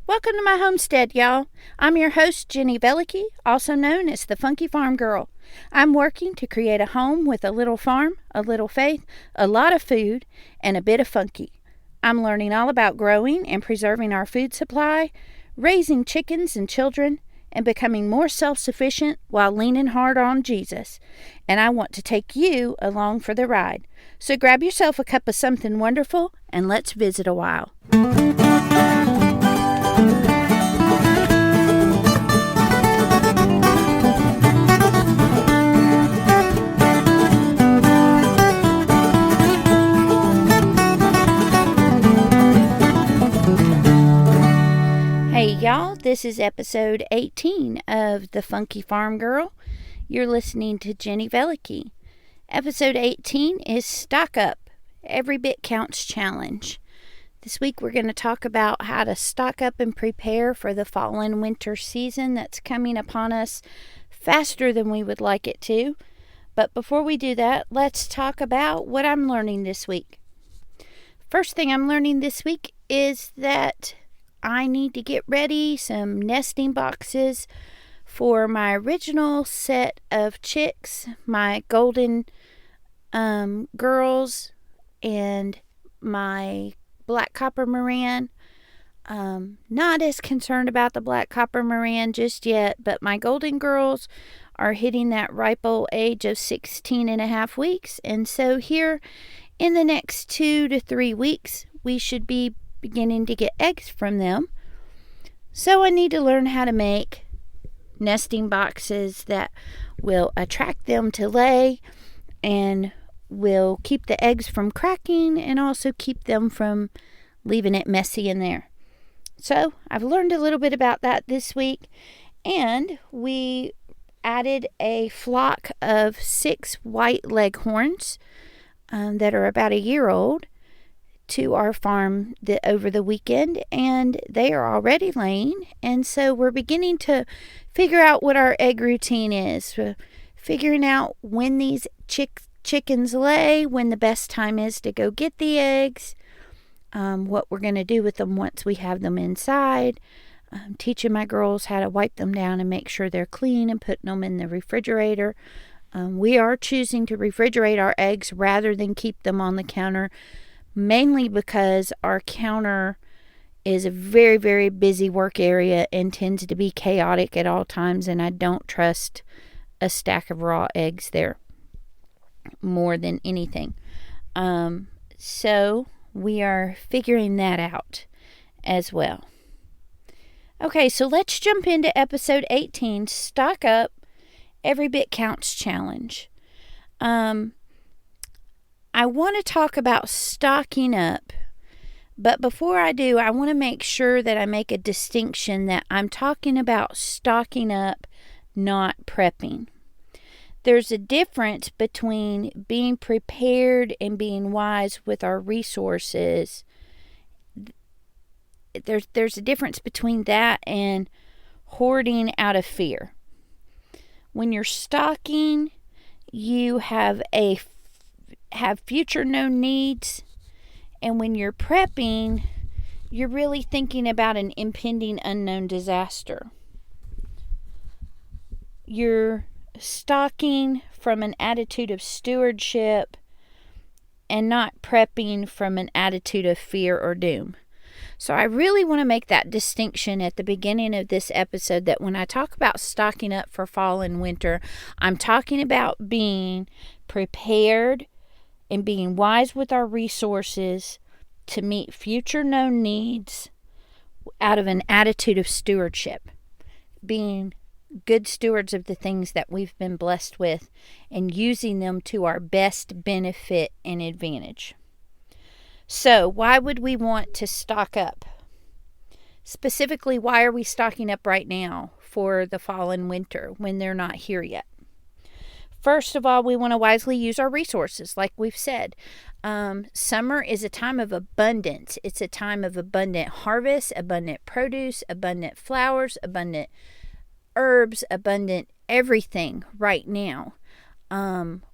Welcome to my homestead, y'all. I'm your host, Jenny Velicky, also known as the Funky Farm Girl. I'm working to create a home with a little farm, a little faith, a lot of food, and a bit of funky. I'm learning all about growing and preserving our food supply, raising chickens and children, and becoming more self-sufficient while leaning hard on Jesus. And I want to take you along for the ride. So grab yourself a cup of something wonderful and let's visit a while. Hey y'all, this is episode 18 of The Funky Farm Girl. You're listening to Jenny Velicky. Episode 18 is Stock Up, Every Bit Counts Challenge. This week we're going to talk about how to stock up and prepare for the fall and winter season that's coming upon us faster than we would like it to. But before we do that, let's talk about what I'm learning this week. First thing I'm learning this week is that I need to get ready some nesting boxes for my original set of chicks, my golden girls and my black copper Moran. Not as concerned about the black copper Moran just yet, but my golden girls are hitting that ripe old age of 16 and a half weeks. And so here in the next 2 to 3 weeks, we should be beginning to get eggs from them. So I need to learn how to make nesting boxes that will attract them to lay and will keep the eggs from cracking and also keep them from leaving it messy in there. So I've learned a little bit about that this week, and we added a flock of 6 white leghorns that are about a year old to our farm over the weekend, and they are already laying. And so we're beginning to figure out what our egg routine is. We're figuring out when these chickens lay, when the best time is to go get the eggs, what we're going to do with them once we have them inside, teaching my girls how to wipe them down and make sure they're clean and putting them in the refrigerator. We are choosing to refrigerate our eggs rather than keep them on the counter, mainly because our counter is a very, very busy work area and tends to be chaotic at all times, and I don't trust a stack of raw eggs there more than anything. So we are figuring that out as well. Okay, so let's jump into episode 18, Stock Up, Every Bit Counts Challenge. I want to talk about stocking up, but before I do, I want to make sure that I make a distinction that I'm talking about stocking up, not prepping. There's a difference between being prepared and being wise with our resources. There's a difference between that and hoarding out of fear. When you're stocking, you have future known needs, and when you're prepping, you're really thinking about an impending unknown disaster. You're stocking from an attitude of stewardship and not prepping from an attitude of fear or doom. So I really want to make that distinction at the beginning of this episode, that when I talk about stocking up for fall and winter, I'm talking about being prepared and being wise with our resources to meet future known needs out of an attitude of stewardship, being good stewards of the things that we've been blessed with and using them to our best benefit and advantage. So why would we want to stock up? Specifically, why are we stocking up right now for the fall and winter when they're not here yet? First of all, we want to wisely use our resources, like we've said. Summer is a time of abundance. It's a time of abundant harvest, abundant produce, abundant flowers, abundant herbs, abundant everything right now.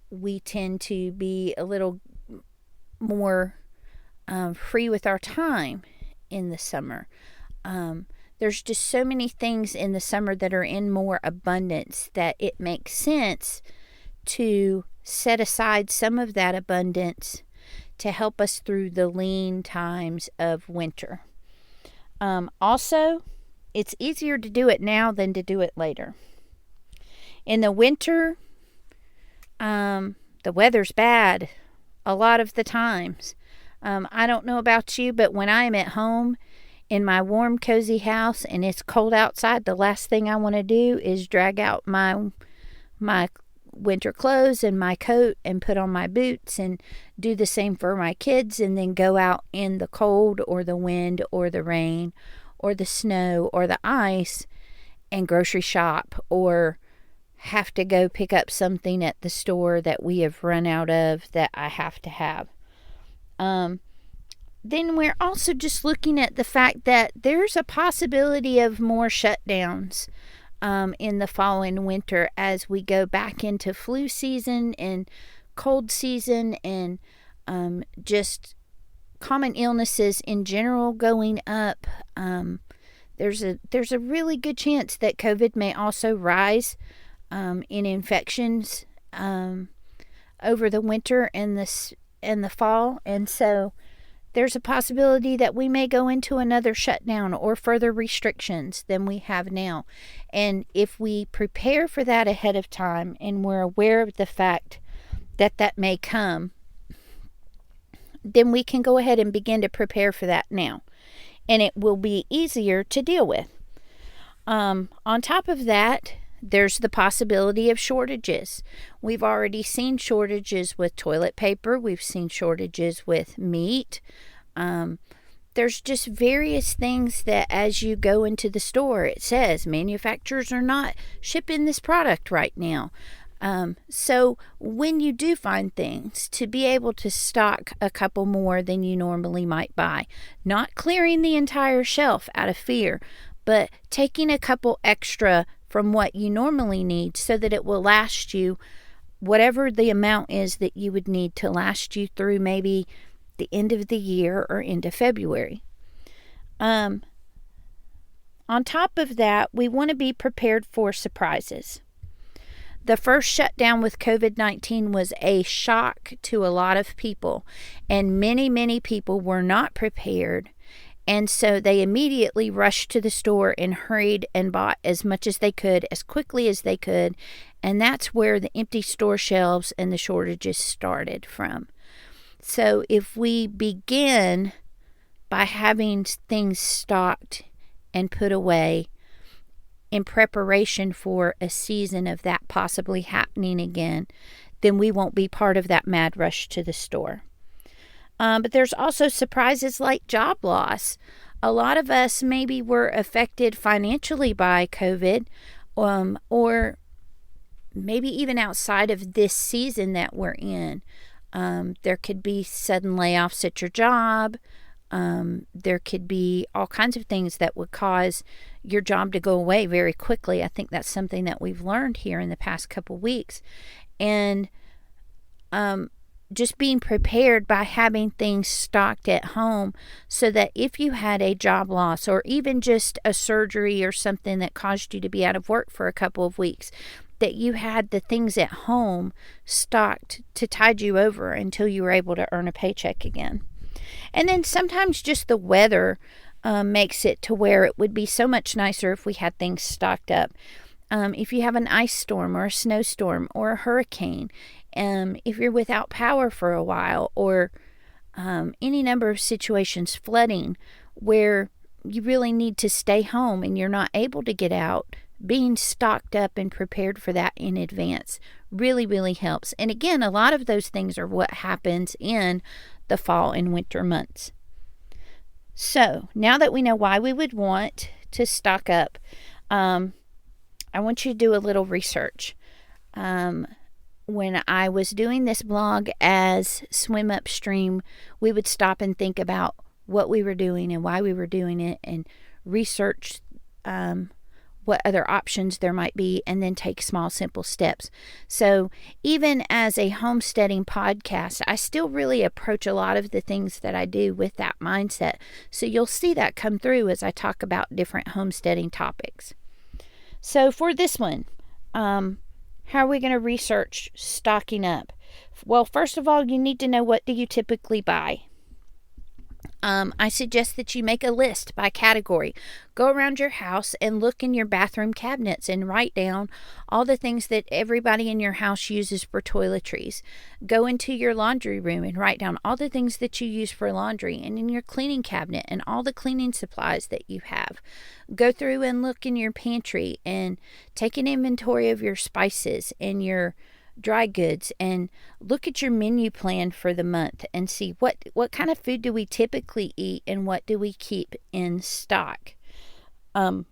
We tend to be a little more free with our time in the summer. there's just so many things in the summer that are in more abundance that it makes sense to set aside some of that abundance to help us through the lean times of winter. Also, it's easier to do it now than to do it later. In the winter, the weather's bad a lot of the times. I don't know about you, but when I'm at home in my warm, cozy house and it's cold outside, the last thing I want to do is drag out my winter clothes and my coat and put on my boots and do the same for my kids, and then go out in the cold or the wind or the rain or the snow or the ice and grocery shop, or have to go pick up something at the store that we have run out of that I have to have. Then we're also just looking at the fact that there's a possibility of more shutdowns in the fall and winter as we go back into flu season and cold season, and just common illnesses in general going up. There's a really good chance that COVID may also rise in infections over the winter and the fall, and so there's a possibility that we may go into another shutdown or further restrictions than we have now. And if we prepare for that ahead of time and we're aware of the fact that that may come, then we can go ahead and begin to prepare for that now. And it will be easier to deal with. On top of that, there's the possibility of shortages. We've already seen shortages with toilet paper. We've seen shortages with meat. There's just various things that as you go into the store, it says manufacturers are not shipping this product right now. So when you do find things, to be able to stock a couple more than you normally might buy, not clearing the entire shelf out of fear, but taking a couple extra from what you normally need so that it will last you whatever the amount is that you would need to last you through maybe the end of the year or into February. On top of that, we want to be prepared for surprises. The first shutdown with COVID-19 was a shock to a lot of people, and many people were not prepared. And so they immediately rushed to the store and hurried and bought as much as they could, as quickly as they could. And that's where the empty store shelves and the shortages started from. So if we begin by having things stocked and put away in preparation for a season of that possibly happening again, then we won't be part of that mad rush to the store. But there's also surprises like job loss. A lot of us maybe were affected financially by COVID, or maybe even outside of this season that we're in. There could be sudden layoffs at your job. There could be all kinds of things that would cause your job to go away very quickly. I think that's something that we've learned here in the past couple weeks. And just being prepared by having things stocked at home so that if you had a job loss or even just a surgery or something that caused you to be out of work for a couple of weeks, that you had the things at home stocked to tide you over until you were able to earn a paycheck again. And then sometimes just the weather makes it to where it would be so much nicer if we had things stocked up. If you have an ice storm or a snowstorm or a hurricane, if you're without power for a while, or any number of situations, flooding, where you really need to stay home and you're not able to get out, being stocked up and prepared for that in advance really helps. And again, a lot of those things are what happens in the fall and winter months. So now that we know why we would want to stock up, I want you to do a little research. When I was doing this blog as Swim Upstream, we would stop and think about what we were doing and why we were doing it, and research what other options there might be, and then take small, simple steps. So even as a homesteading podcast, I still really approach a lot of the things that I do with that mindset. So you'll see that come through as I talk about different homesteading topics. So for this one, how are we going to research stocking up? Well, first of all, you need to know, what do you typically buy? I suggest that you make a list by category. Go around your house and look in your bathroom cabinets and write down all the things that everybody in your house uses for toiletries. Go into your laundry room and write down all the things that you use for laundry, and in your cleaning cabinet and all the cleaning supplies that you have. Go through and look in your pantry and take an inventory of your spices and your dry goods, and look at your menu plan for the month and see what kind of food do we typically eat and what do we keep in stock. And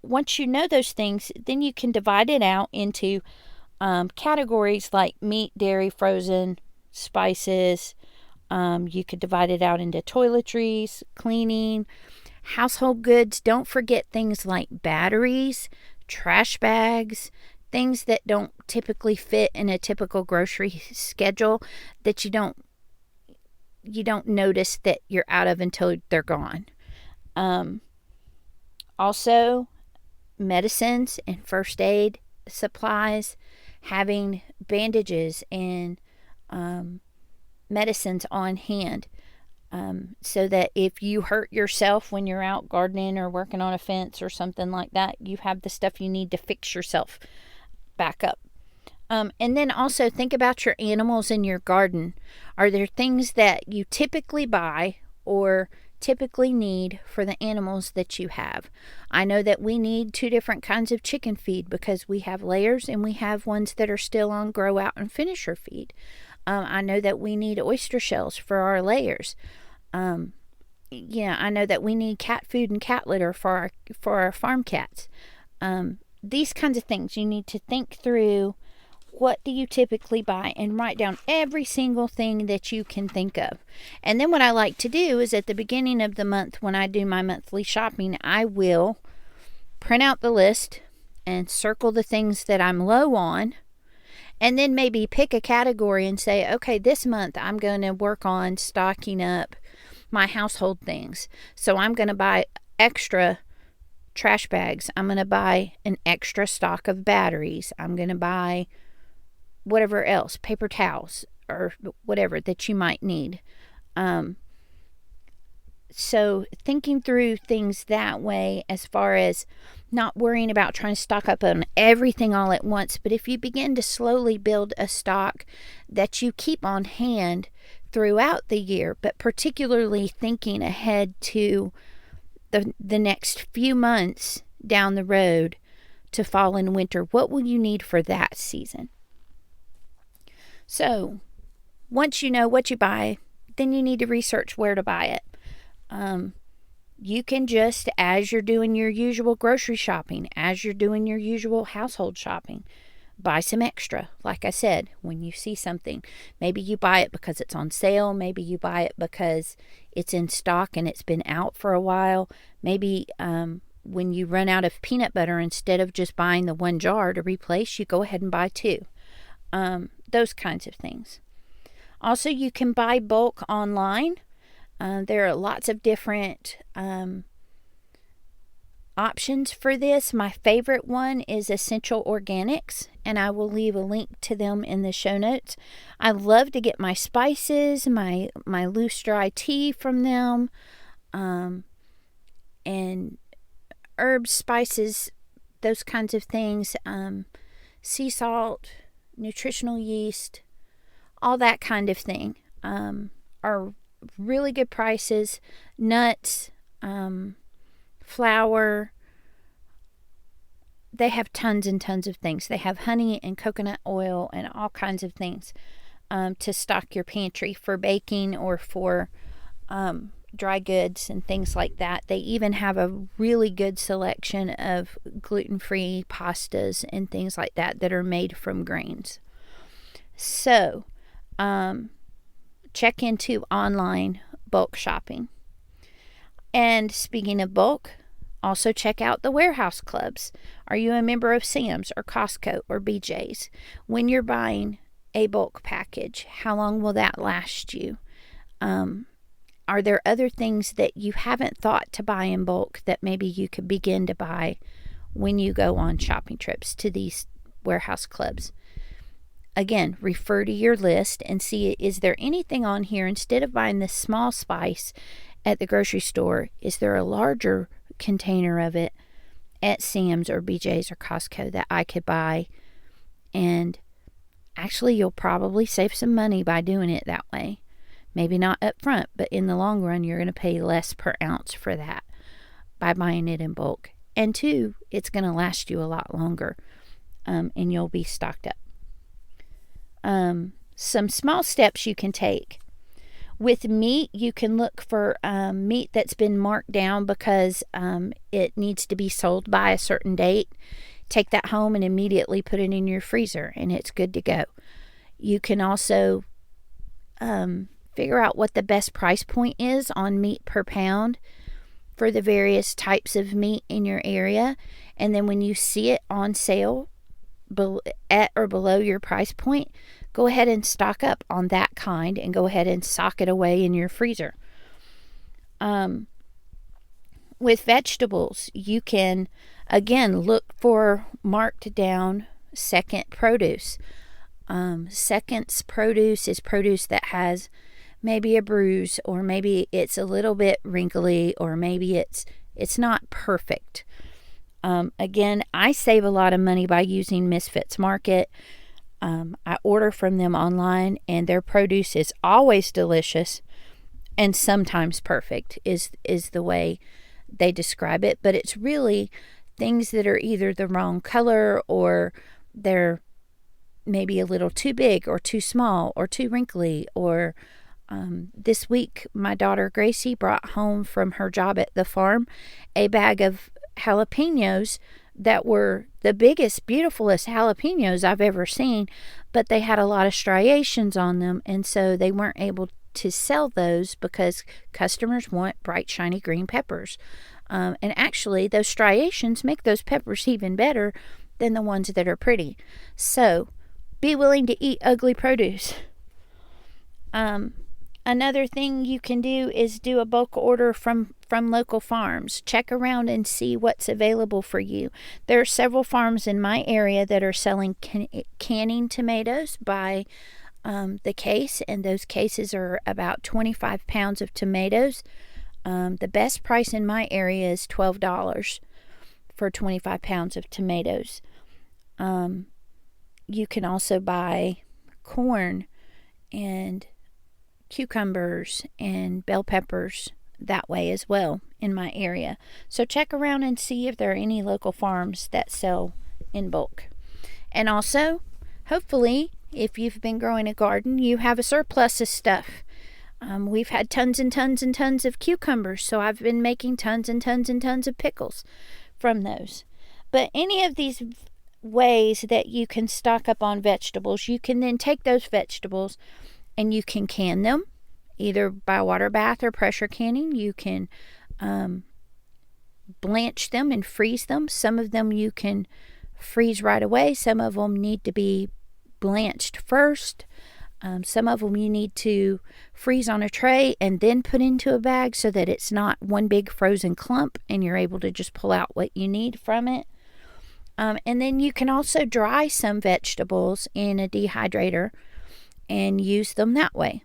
once you know those things, then you can divide it out into categories like meat, dairy, frozen, spices. You could divide it out into toiletries, cleaning, household goods. Don't forget things like batteries, trash bags, things that don't typically fit in a typical grocery schedule, that you don't notice that you're out of until they're gone. Also, medicines and first aid supplies, having bandages and medicines on hand, so that if you hurt yourself when you're out gardening or working on a fence or something like that, you have the stuff you need to fix yourself back up. And then also think about your animals in your garden. Are there things that you typically buy or typically need for the animals that you have? I know that we need 2 different kinds of chicken feed because we have layers and we have ones that are still on grow out and finisher feed. I know that we need oyster shells for our layers. I know that we need cat food and cat litter for our farm cats. These kinds of things, you need to think through, what do you typically buy, and write down every single thing that you can think of. And then what I like to do is at the beginning of the month, when I do my monthly shopping, I will print out the list and circle the things that I'm low on, and then maybe pick a category and say, okay, this month I'm going to work on stocking up my household things. So I'm going to buy extra trash bags. I'm going to buy an extra stock of batteries. I'm going to buy whatever else, paper towels or whatever that you might need. So thinking through things that way, as far as not worrying about trying to stock up on everything all at once, but if you begin to slowly build a stock that you keep on hand throughout the year, but particularly thinking ahead to the next few months down the road to fall and winter, what will you need for that season? So once you know what you buy, then you need to research where to buy it. You can just, as you're doing your usual grocery shopping, as you're doing your usual household shopping, buy some extra. Like I said, when you see something, maybe you buy it because it's on sale. Maybe you buy it because it's in stock and it's been out for a while. Maybe when you run out of peanut butter, instead of just buying the 1 jar to replace, you go ahead and buy 2. Those kinds of things. Also, you can buy bulk online. There are lots of different options for this. My favorite one is Essential Organics, and I will leave a link to them in the show notes. I love to get my spices, my loose dry tea from them, and herbs, spices, those kinds of things, sea salt, nutritional yeast, all that kind of thing, are really good prices. Nuts, flour, they have tons and tons of things. They have honey and coconut oil and all kinds of things to stock your pantry for baking or for dry goods and things like that. They even have a really good selection of gluten-free pastas and things like that are made from grains. So, check into online bulk shopping. And speaking of bulk, Also, check out the warehouse clubs. Are you a member of Sam's or Costco or BJ's? When you're buying a bulk package, how long will that last you? Are there other things that you haven't thought to buy in bulk that maybe you could begin to buy when you go on shopping trips to these warehouse clubs? Again, refer to your list and see, is there anything on here, instead of buying this small spice at the grocery store, is there a larger container of it at Sam's or BJ's or Costco that I could buy? And actually, you'll probably save some money by doing it that way. Maybe not up front, but in the long run, you're going to pay less per ounce for that by buying it in bulk. And two, it's going to last you a lot longer, and you'll be stocked up. Some small steps you can take. With meat, you can look for meat that's been marked down because it needs to be sold by a certain date. Take that home and immediately put it in your freezer, and it's good to go. You can also figure out what the best price point is on meat per pound for the various types of meat in your area. And then when you see it on sale at or below your price point, go ahead and stock up on that kind and go ahead and sock it away in your freezer. With vegetables, you can, again, look for marked down second produce. Second's produce is produce that has maybe a bruise, or maybe it's a little bit wrinkly, or maybe it's not perfect. Again, I save a lot of money by using Misfits Market. I order from them online, and their produce is always delicious and sometimes perfect is the way they describe it. But it's really things that are either the wrong color, or they're maybe a little too big or too small or too wrinkly. Or this week, my daughter Gracie brought home from her job at the farm a bag of jalapenos that were the biggest, beautifulest jalapenos I've ever seen, but they had a lot of striations on them, and so they weren't able to sell those because customers want bright, shiny green peppers. And actually, those striations make those peppers even better than the ones that are pretty. So, be willing to eat ugly produce. Another thing you can do is do a bulk order from local farms. Check around and see what's available for you. There are several farms in my area that are selling canning tomatoes by the case, and those cases are about 25 pounds of tomatoes. The best price in my area is $12 for 25 pounds of tomatoes. You can also buy corn and cucumbers and bell peppers that way as well in my area. So check around and see if there are any local farms that sell in bulk. And also, hopefully, if you've been growing a garden, you have a surplus of stuff. We've had tons and tons and tons of cucumbers, so I've been making tons and tons and tons of pickles from those. But any of these ways that you can stock up on vegetables, you can then take those vegetables and you can can them, either by water bath or pressure canning. You can blanch them and freeze them. Some of them you can freeze right away. Some of them need to be blanched first. Some of them you need to freeze on a tray and then put into a bag so that it's not one big frozen clump and you're able to just pull out what you need from it. And then you can also dry some vegetables in a dehydrator and use them that way.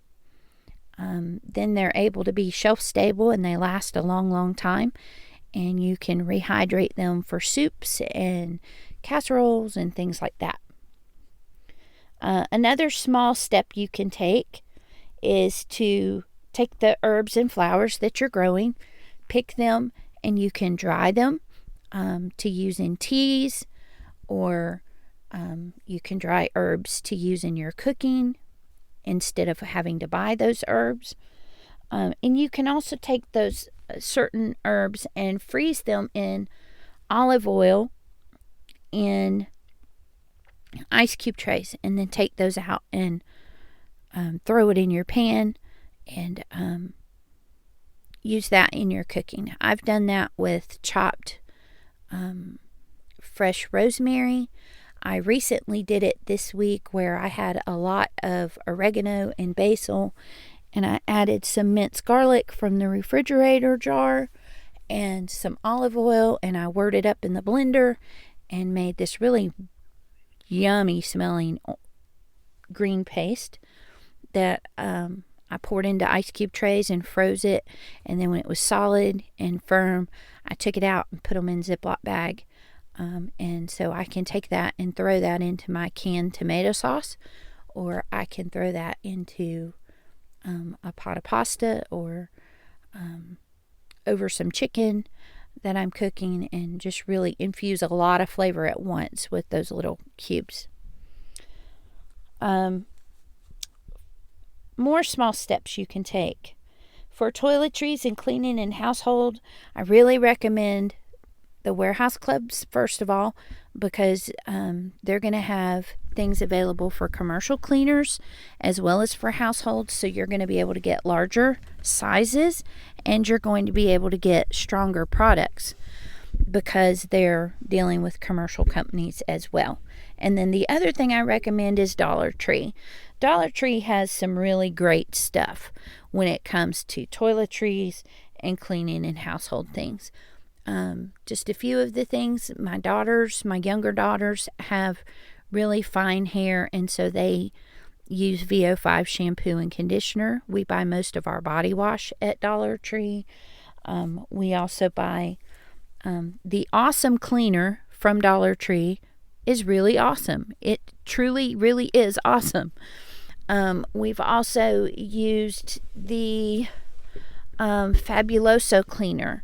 Then they're able to be shelf stable and they last a long, long time. And you can rehydrate them for soups and casseroles and things like that. Another small step you can take is to take the herbs and flowers that you're growing, pick them, and you can dry them to use in teas, or you can dry herbs to use in your cooking instead of having to buy those herbs. And you can also take those certain herbs and freeze them in olive oil in ice cube trays, and then take those out and throw it in your pan and use that in your cooking. I've done that with chopped fresh rosemary. I recently did it this week where I had a lot of oregano and basil, and I added some minced garlic from the refrigerator jar and some olive oil, and I whirled it up in the blender and made this really yummy smelling green paste that I poured into ice cube trays and froze it. And then when it was solid and firm, I took it out and put them in Ziploc bag. And so I can take that and throw that into my canned tomato sauce, or I can throw that into a pot of pasta, or over some chicken that I'm cooking, and just really infuse a lot of flavor at once with those little cubes. More small steps you can take. For toiletries and cleaning and household, I really recommend the warehouse clubs, first of all, because they're going to have things available for commercial cleaners as well as for households. So you're going to be able to get larger sizes, and you're going to be able to get stronger products because they're dealing with commercial companies as well. And then the other thing I recommend is Dollar Tree. Dollar Tree has some really great stuff when it comes to toiletries and cleaning and household things. Just a few of the things. My younger daughters have really fine hair, and so they use VO5 shampoo and conditioner. We buy most of our body wash at Dollar Tree. We also buy the Awesome Cleaner from Dollar Tree is really awesome. It truly, really is awesome. We've also used the Fabuloso cleaner.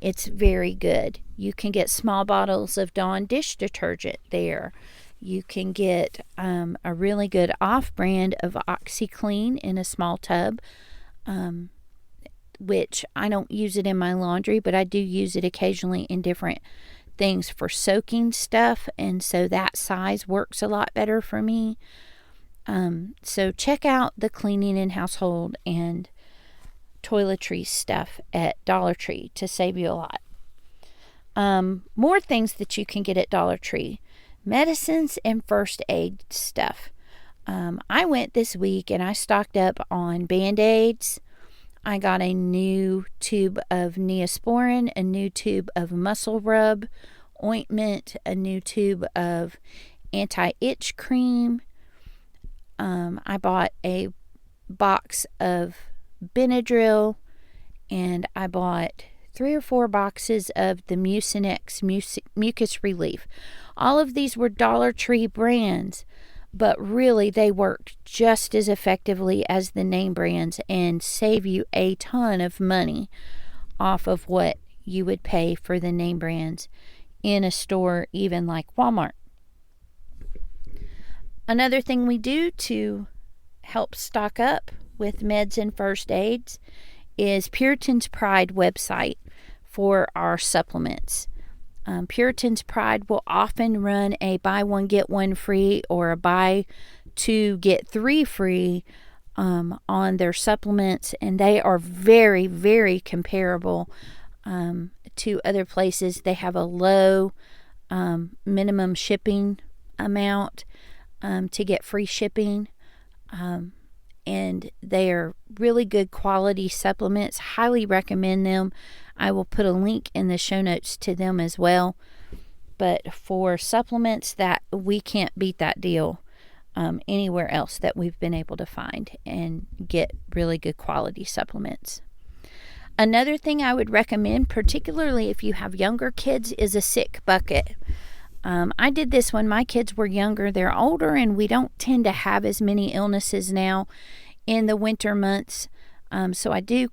It's very good. You can get small bottles of Dawn dish detergent there. You can get a really good off-brand of OxyClean in a small tub, which I don't use it in my laundry, but I do use it occasionally in different things for soaking stuff, and so that size works a lot better for me. So check out the cleaning and household and toiletry stuff at Dollar Tree to save you a lot. More things that you can get at Dollar Tree: medicines and first aid stuff. I went this week and I stocked up on Band-Aids. I got a new tube of Neosporin, a new tube of muscle rub ointment, a new tube of anti-itch cream. I bought a box of Benadryl, and I bought 3 or 4 boxes of the Mucinex Mucus Relief. All of these were Dollar Tree brands, but really they work just as effectively as the name brands and save you a ton of money off of what you would pay for the name brands in a store, even like Walmart. Another thing we do to help stock up with meds and first aids is Puritan's Pride website for our supplements. Puritan's Pride will often run a buy one get one free or a buy 2 get 3 free on their supplements, and they are very, very comparable to other places. They have a low minimum shipping amount to get free shipping, and they are really good quality supplements. Highly recommend them. I will put a link in the show notes to them as well. But for supplements, that we can't beat that deal anywhere else that we've been able to find and get really good quality supplements. Another thing I would recommend, particularly if you have younger kids, is a sick bucket. I did this when my kids were younger. They're older, and we don't tend to have as many illnesses now in the winter months. So I do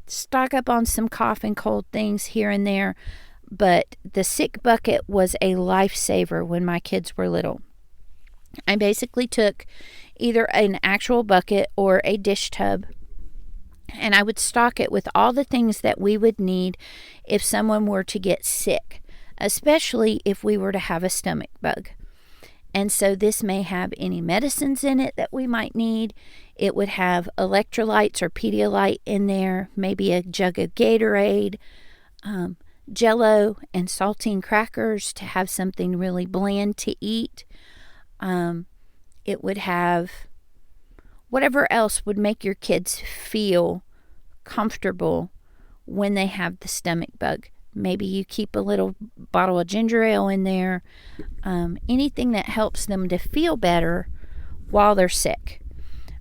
stock up on some cough and cold things here and there. But the sick bucket was a lifesaver when my kids were little. I basically took either an actual bucket or a dish tub, and I would stock it with all the things that we would need if someone were to get sick, especially if we were to have a stomach bug. And so this may have any medicines in it that we might need. It would have electrolytes or Pedialyte in there, maybe a jug of Gatorade, Jello, and saltine crackers to have something really bland to eat. It would have whatever else would make your kids feel comfortable when they have the stomach bug. Maybe you keep a little bottle of ginger ale in there. Anything that helps them to feel better while they're sick.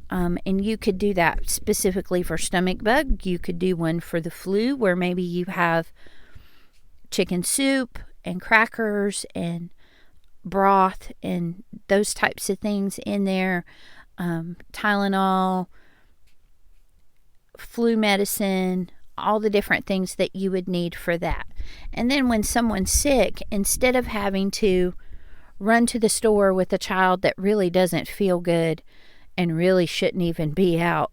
And you could do that specifically for stomach bug. You could do one for the flu where maybe you have chicken soup and crackers and broth and those types of things in there. Tylenol, flu medicine, all the different things that you would need for that. And then when someone's sick, instead of having to run to the store with a child that really doesn't feel good and really shouldn't even be out,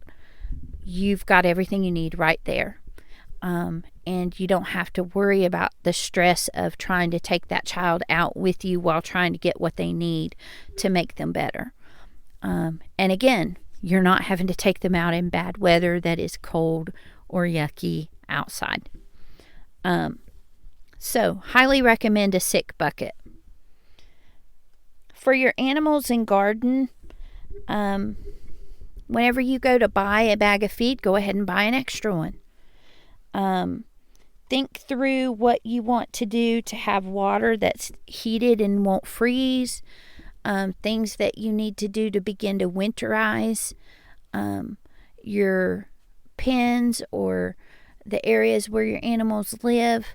you've got everything you need right there. And you don't have to worry about the stress of trying to take that child out with you while trying to get what they need to make them better. And again, you're not having to take them out in bad weather that is cold or yucky outside. So, highly recommend a sick bucket. For your animals and garden, whenever you go to buy a bag of feed, go ahead and buy an extra one. Think through what you want to do to have water that's heated and won't freeze. Things that you need to do to begin to winterize your pens or the areas where your animals live.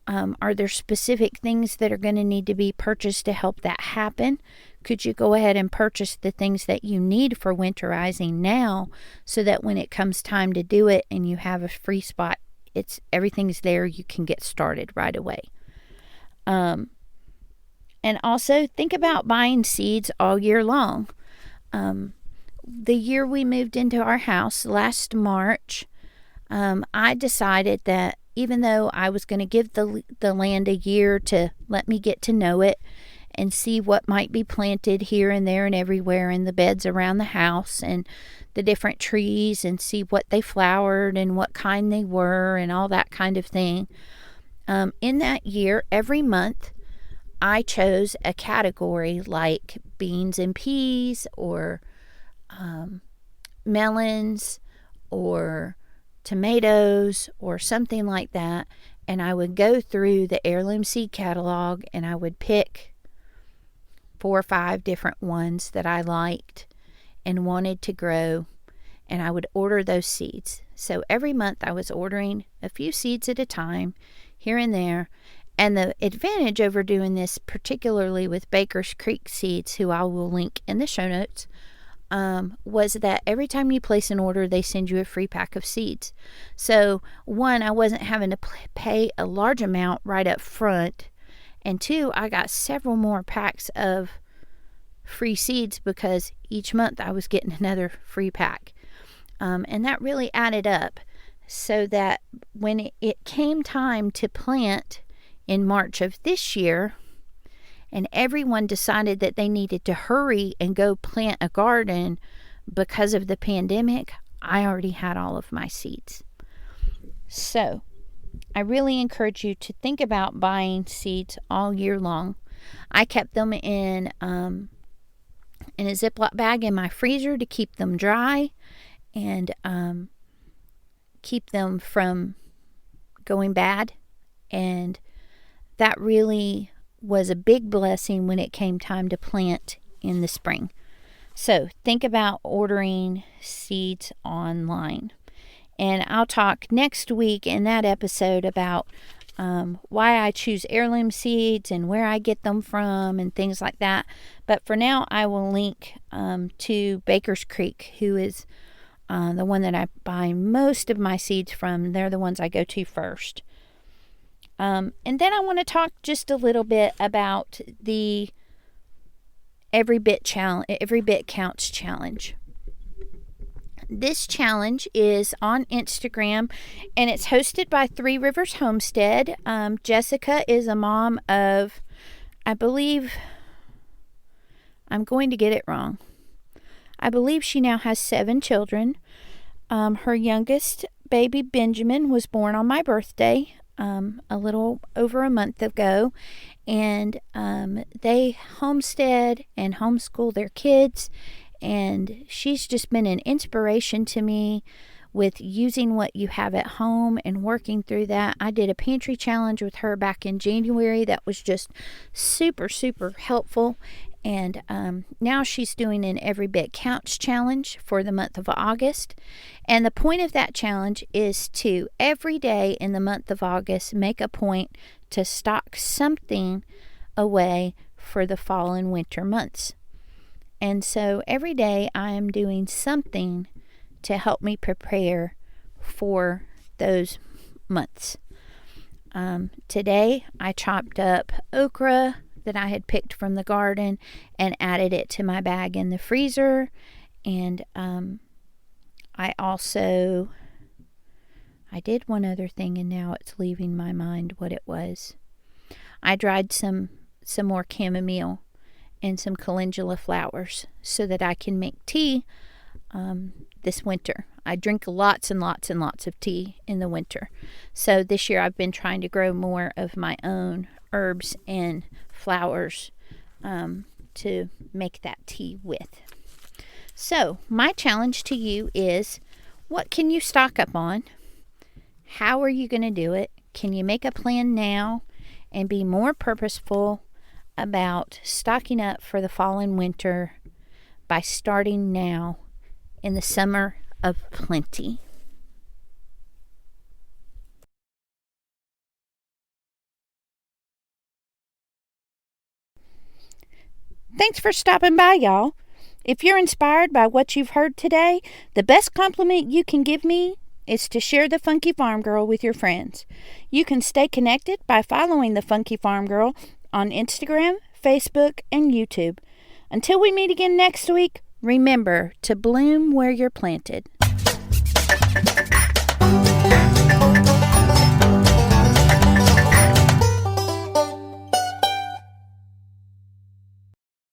Are there specific things that are going to need to be purchased to help that happen? Could you go ahead and purchase the things that you need for winterizing now so that when it comes time to do it and you have a free spot, everything's there, you can get started right away. And also think about buying seeds all year long. The year we moved into our house last March, I decided that even though I was going to give the land a year to let me get to know it and see what might be planted here and there and everywhere in the beds around the house and the different trees and see what they flowered and what kind they were and all that kind of thing. In that year, every month, I chose a category like beans and peas or melons or tomatoes or something like that, and I would go through the heirloom seed catalog and I would pick 4 or 5 different ones that I liked and wanted to grow, and I would order those seeds. So every month I was ordering a few seeds at a time here and there. And the advantage over doing this, particularly with Baker's Creek Seeds, who I will link in the show notes, was that every time you place an order, they send you a free pack of seeds. So, 1, I wasn't having to pay a large amount right up front. And 2, I got several more packs of free seeds because each month I was getting another free pack. And that really added up so that when it came time to plant in March of this year, and everyone decided that they needed to hurry and go plant a garden because of the pandemic, I already had all of my seeds. So, I really encourage you to think about buying seeds all year long. I kept them in a Ziploc bag in my freezer to keep them dry and keep them from going bad, and that really was a big blessing when it came time to plant in the spring. So think about ordering seeds online. And I'll talk next week in that episode about why I choose heirloom seeds and where I get them from and things like that. But for now, I will link to Baker's Creek, who is the one that I buy most of my seeds from. They're the ones I go to first. And then I want to talk just a little bit about the Every Bit Counts challenge. This challenge is on Instagram, and it's hosted by Three Rivers Homestead. Jessica is a mom of, I believe, I'm going to get it wrong. I believe she now has 7 children. Her youngest baby, Benjamin, was born on my birthday a little over a month ago. And they homestead and homeschool their kids. And she's just been an inspiration to me with using what you have at home and working through that. I did a pantry challenge with her back in January that was just super, super helpful. And now she's doing an Every Bit Counts challenge for the month of August. And the point of that challenge is to every day in the month of August make a point to stock something away for the fall and winter months. And so every day I am doing something to help me prepare for those months. Today I chopped up okra that I had picked from the garden and added it to my bag in the freezer. And I did one other thing, and now it's leaving my mind what it was. I dried some more chamomile and some calendula flowers so that I can make tea this winter. I drink lots and lots and lots of tea in the winter. So this year I've been trying to grow more of my own herbs and flowers to make that tea with. So my challenge to you is, what can you stock up on? How are you going to do it? Can you make a plan now and be more purposeful about stocking up for the fall and winter by starting now in the summer of plenty? Thanks for stopping by, y'all. If you're inspired by what you've heard today, the best compliment you can give me is to share the Funky Farm Girl with your friends. You can stay connected by following the Funky Farm Girl on Instagram, Facebook, and YouTube. Until we meet again next week, remember to bloom where you're planted.